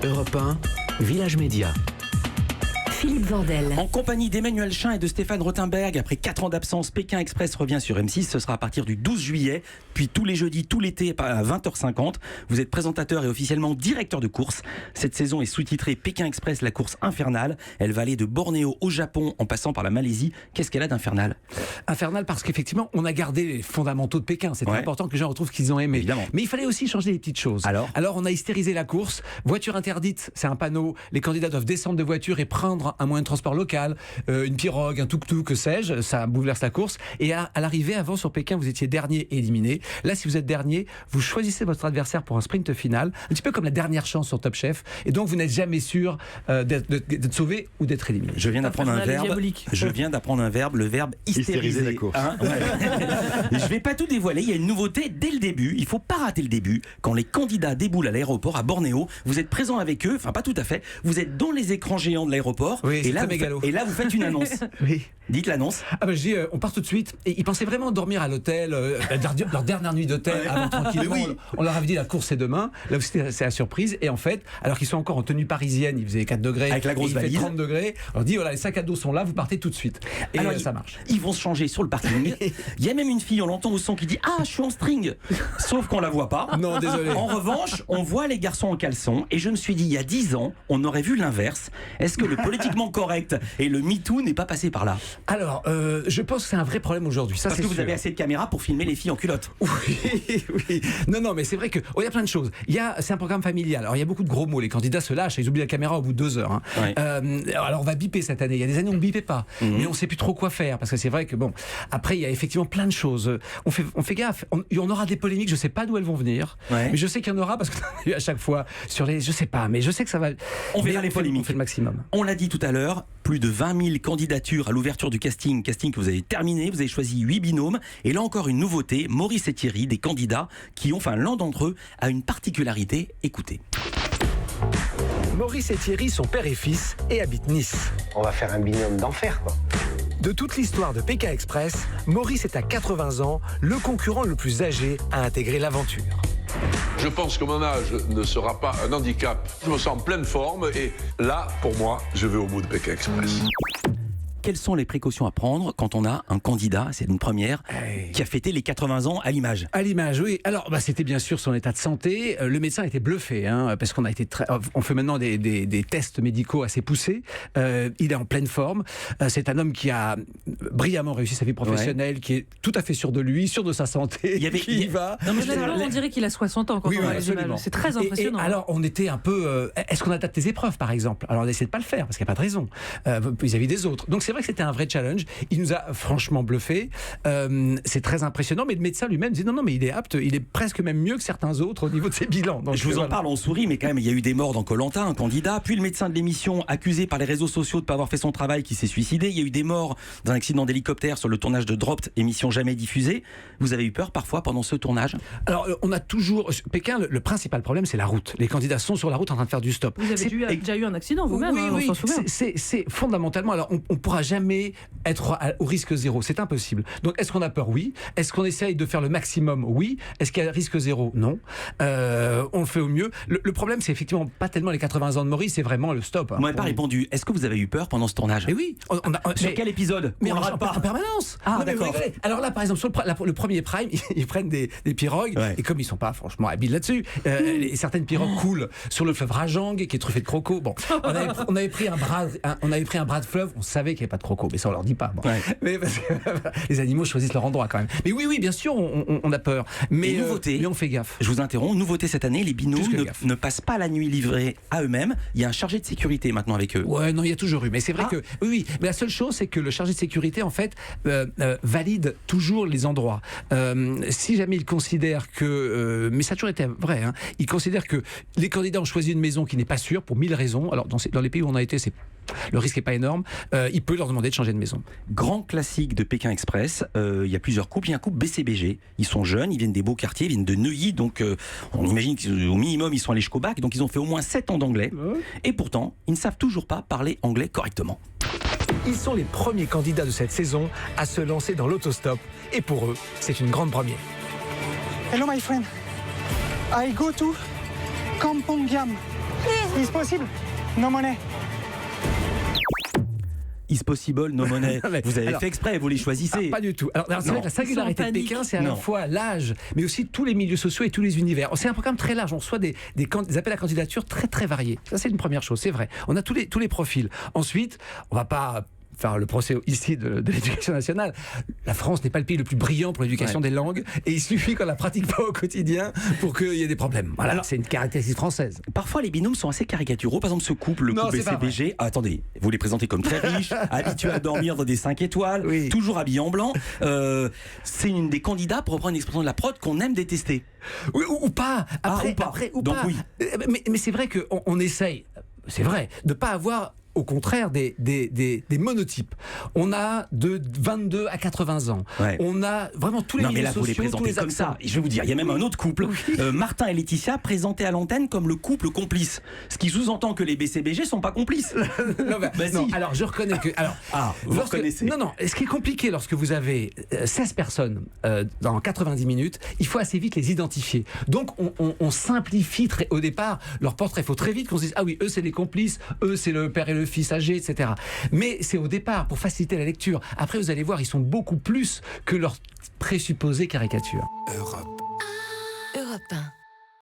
Europe 1, Village Média. Philippe Vandel. En compagnie d'Emmanuel Chin et de Stéphane Rothenberg, après 4 ans d'absence, Pékin Express revient sur M6. Ce sera à partir du 12 juillet, puis tous les jeudis, tout l'été à 20h50. Vous êtes présentateur et officiellement directeur de course. Cette saison est sous-titrée Pékin Express, la course infernale. Elle va aller de Bornéo au Japon en passant par la Malaisie. Qu'est-ce qu'elle a d'infernal ? Infernal parce qu'effectivement, on a gardé les fondamentaux de Pékin. C'est important que les gens retrouvent ce qu'ils ont aimé. Évidemment. Mais il fallait aussi changer les petites choses. Alors, on a hystérisé la course. Voiture interdite, c'est un panneau. Les candidats doivent descendre de voiture et prendre un moyen de transport local, une pirogue, un tuk-tuk, que sais-je. Ça bouleverse la course. Et à l'arrivée, avant sur Pékin, vous étiez dernier et éliminé. Là, si vous êtes dernier, vous choisissez votre adversaire pour un sprint final, un petit peu comme la dernière chance sur Top Chef. Et donc, vous n'êtes jamais sûr d'être sauvé ou d'être éliminé. Je viens d'apprendre un verbe. Le verbe hystériser la course. Hein, je vais pas tout dévoiler. Il y a une nouveauté dès le début. Il faut pas rater le début. Quand les candidats déboulent à l'aéroport à Bornéo, vous êtes présent avec eux. Enfin, pas tout à fait. Vous êtes dans les écrans géants de l'aéroport. Oui, et là, vous faites une annonce. Oui. Dites l'annonce. Ah ben je dis, on part tout de suite. Et ils pensaient vraiment dormir à l'hôtel, leur dernière nuit d'hôtel, avant tranquillement. Oui. On leur avait dit la course c'est demain. Là aussi c'est la surprise. Et en fait, alors qu'ils sont encore en tenue parisienne, il faisait 4 degrés. Avec la grosse valise. Il fait 30 degrés. On leur dit voilà, les sacs à dos sont là, vous partez tout de suite. Et alors, ça marche. Ils vont se changer sur le parking. Il y a même une fille, on l'entend au son qui dit ah je suis en string. Sauf qu'on la voit pas. Non désolé. En revanche, on voit les garçons en caleçon. Et je me suis dit il y a 10 ans, on aurait vu l'inverse. Est-ce que le politiquement correct et le MeToo n'est pas passé par là ? Alors, je pense que c'est un vrai problème aujourd'hui. Ça, parce que vous avez assez de caméras pour filmer les filles en culotte. Oui. Non, mais c'est vrai que il y a plein de choses. C'est un programme familial. Alors il y a beaucoup de gros mots. Les candidats se lâchent. Ils oublient la caméra au bout de 2 heures. Hein. Ouais. Alors on va biper cette année. Il y a des années on ne bipait pas, mais on sait plus trop quoi faire parce que c'est vrai que bon. Après il y a effectivement plein de choses. On fait gaffe. On aura des polémiques. Je sais pas d'où elles vont venir, mais je sais qu'il y en aura parce qu'on a eu à chaque fois sur les. Je sais pas, mais je sais que ça va. On verra les polémiques. On fait le maximum. On l'a dit tout à l'heure. Plus de 20 000 candidatures à l'ouverture du casting que vous avez terminé. Vous avez choisi 8 binômes. Et là encore une nouveauté, Maurice et Thierry, des candidats qui ont, l'un d'entre eux a une particularité. Écoutez. Maurice et Thierry sont père et fils et habitent Nice. On va faire un binôme d'enfer, quoi. De toute l'histoire de Pékin Express, Maurice est à 80 ans, le concurrent le plus âgé à intégrer l'aventure. Je pense que mon âge ne sera pas un handicap. Je me sens en pleine forme et là, pour moi, je vais au bout de Pékin Express. Quelles sont les précautions à prendre quand on a un candidat, c'est une première, qui a fêté les 80 ans à l'image ? À l'image, oui. Alors, c'était bien sûr son état de santé. Le médecin était bluffé, parce qu'on a été on fait maintenant des tests médicaux assez poussés. Il est en pleine forme. C'est un homme qui a brillamment réussi sa vie professionnelle, qui est tout à fait sûr de lui, sûr de sa santé. Il va. Non, mais on dirait qu'il a 60 ans quand on voit les images. C'est très impressionnant. Et alors, on était un peu. Est-ce qu'on adapte les épreuves, par exemple ? Alors, on essaie de pas le faire parce qu'il n'y a pas de raison vis-à-vis des autres. Donc, c'est vrai que c'était un vrai challenge. Il nous a franchement bluffé. C'est très impressionnant, mais le médecin lui-même dit non, mais il est apte, il est presque même mieux que certains autres au niveau de ses bilans. Donc, je vous en parle, on sourit, mais quand même, il y a eu des morts dans Koh-Lanta, un candidat, puis le médecin de l'émission accusé par les réseaux sociaux de ne pas avoir fait son travail qui s'est suicidé. Il y a eu des morts dans un accident d'hélicoptère sur le tournage de Dropped, émission jamais diffusée. Vous avez eu peur parfois pendant ce tournage ? Alors, on a toujours. Pékin, le principal problème, c'est la route. Les candidats sont sur la route en train de faire du stop. Vous avez déjà eu un accident vous-même, oui, on s'en souvient. C'est fondamentalement. Alors, on pourra jamais être au risque zéro, c'est impossible. Donc est-ce qu'on a peur ? Oui. Est-ce qu'on essaye de faire le maximum ? Oui. Est-ce qu'il y a risque zéro ? Non. On le fait au mieux. Le problème, c'est effectivement pas tellement les 80 ans de Maurice, c'est vraiment le stop. Vous m'avez pas répondu. Est-ce que vous avez eu peur pendant ce tournage ? Mais oui. Sur quel épisode ? Mais en permanence. Ah, d'accord. Alors là, par exemple, sur le premier prime, ils prennent des pirogues, et comme ils sont pas franchement habiles là-dessus, certaines pirogues coulent sur le fleuve Rajang, qui est truffé de crocos. Bon, on avait pris un bras de fleuve, on savait qu'il n'y avait pas de crocos, mais ça on leur dit pas. Bon. Mais parce que, les animaux choisissent leur endroit quand même. Mais oui, bien sûr, on a peur. Mais on fait gaffe. Je vous interromps. Nouveauté cette année, les binômes ne passent pas la nuit livrée à eux-mêmes. Il y a un chargé de sécurité maintenant avec eux. Ouais, non, il y a toujours eu. Mais c'est vrai que oui. Mais la seule chose, c'est que le chargé de sécurité, en fait, valide toujours les endroits. Si jamais il considère que, mais ça a toujours été vrai, il considère que les candidats ont choisi une maison qui n'est pas sûre pour 1000 raisons. Alors dans les pays où on a été, le risque n'est pas énorme. Il peut leur demander de changer de maison. Grand classique de Pékin Express. Il y a plusieurs couples. Il y a un couple BCBG. Ils sont jeunes, ils viennent des beaux quartiers, ils viennent de Neuilly. Donc on imagine qu'au minimum ils sont allés jusqu'au bac. Donc ils ont fait au moins 7 ans d'anglais. Et pourtant, ils ne savent toujours pas parler anglais correctement. Ils sont les premiers candidats de cette saison à se lancer dans l'autostop. Et pour eux, c'est une grande première. Hello my friend. I go to Kampong Glam. Is possible? No money. Is possible, no money. Vous avez fait exprès, vous les choisissez. Pas du tout. Alors c'est vrai que la singularité de Pékin, c'est à la fois l'âge, mais aussi tous les milieux sociaux et tous les univers. C'est un programme très large. On reçoit des appels à candidature très très variés. Ça, c'est une première chose, c'est vrai. On a tous les profils. Ensuite, on va pas faire le procès ici de l'éducation nationale. La France n'est pas le pays le plus brillant pour l'éducation des langues, et il suffit qu'on la pratique pas au quotidien pour qu'il y ait des problèmes. Voilà, alors, c'est une caractéristique française. Parfois, les binômes sont assez caricaturaux. Par exemple, ce couple, le couple BCBG. Ah, attendez, vous les présentez comme très riches, habitués à dormir dans des 5 étoiles, toujours habillés en blanc. C'est une des candidats, pour reprendre une expression de la prod, qu'on aime détester. Oui, ou pas. Après, Donc, pas. Oui. Mais c'est vrai qu'on essaye, c'est vrai, de pas avoir au contraire des monotypes. On a de 22 à 80 ans. Ouais. On a vraiment tous les milieux sociaux, vous les présentez comme ça. Je vais vous dire, il y a même un autre couple, Martin et Laetitia, présentés à l'antenne comme le couple complice. Ce qui sous-entend que les BCBG sont pas complices. Non, alors je reconnais que... Alors, vous reconnaissez. Non, ce qui est compliqué lorsque vous avez 16 personnes dans 90 minutes, il faut assez vite les identifier. Donc on simplifie au départ leur portrait. Il faut très vite qu'on se dise, ah oui, eux c'est les complices, eux c'est le père et le fils âgé, etc. Mais c'est au départ pour faciliter la lecture. Après, vous allez voir, ils sont beaucoup plus que leur présupposée caricature. Europe.